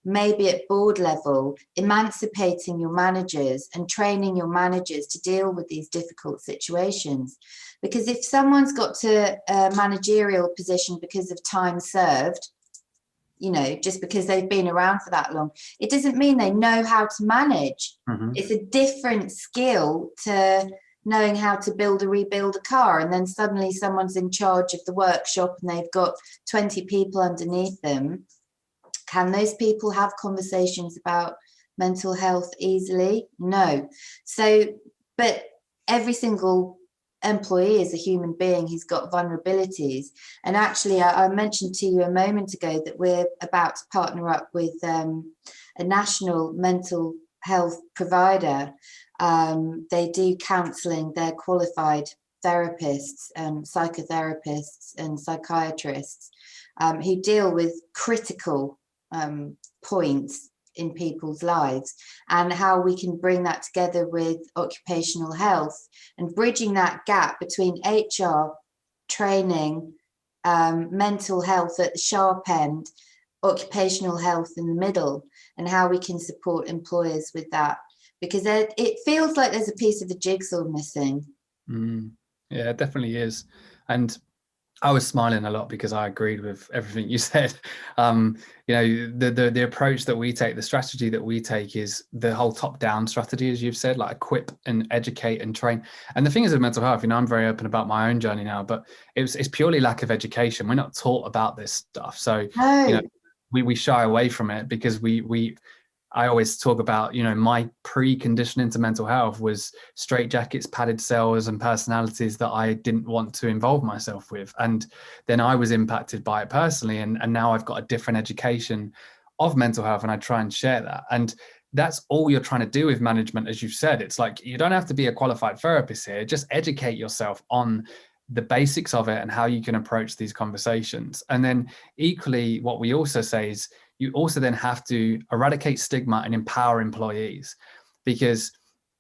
maybe at board level, emancipating your managers and training your managers to deal with these difficult situations. Because if someone's got to a managerial position because of time served, you know, just because they've been around for that long, it doesn't mean they know how to manage. It's a different skill to knowing how to build or rebuild a car, and then suddenly someone's in charge of the workshop and they've got 20 people underneath them. Can those people have conversations about mental health easily? No. So, but every single employee is a human being who's got vulnerabilities. And actually, I mentioned to you a moment ago that we're about to partner up with a national mental health provider. They do counselling. They're qualified therapists, psychotherapists and psychiatrists who deal with critical points in people's lives, and how we can bring that together with occupational health and bridging that gap between HR training, mental health at the sharp end, occupational health in the middle, and how we can support employers with that, because it feels like there's a piece of the jigsaw missing. Yeah, it definitely is. And I was smiling a lot because I agreed with everything you said. You know, the approach that we take, the strategy that we take is the whole top-down strategy, as you've said, like equip and educate and train. And the thing is with mental health, you know, I'm very open about my own journey now, but it's purely lack of education. We're not taught about this stuff. So, you know, we shy away from it because I always talk about, you know, my preconditioning to mental health was straitjackets, padded cells and personalities that I didn't want to involve myself with. And then I was impacted by it personally. And now I've got a different education of mental health, and I try and share that. And that's all you're trying to do with management, as you've said. It's like, you don't have to be a qualified therapist here. Just educate yourself on the basics of it and how you can approach these conversations. And then equally, what we also say is, you also then have to eradicate stigma and empower employees, because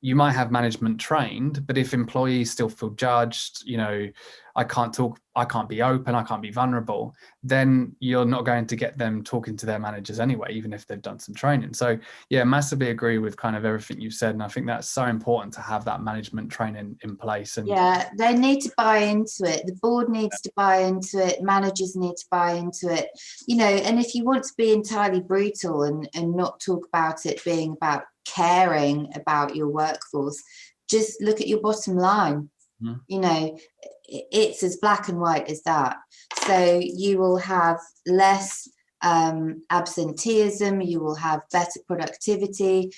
you might have management trained, but if employees still feel judged, you know, I can't talk, I can't be open, I can't be vulnerable, then you're not going to get them talking to their managers anyway, even if they've done some training. So yeah, massively agree with kind of everything you've said. And I think that's so important to have that management training in place. And yeah, they need to buy into it. The board needs to buy into it. Managers need to buy into it, you know. And if you want to be entirely brutal and not talk about it being about caring about your workforce, just look at your bottom line. You know, it's as black and white as that. So you will have less absenteeism, you will have better productivity,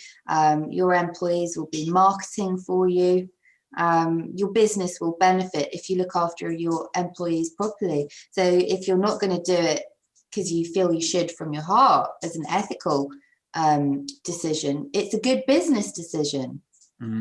your employees will be marketing for you, your business will benefit if you look after your employees properly. So if you're not going to do it because you feel you should from your heart as an ethical decision, it's a good business decision.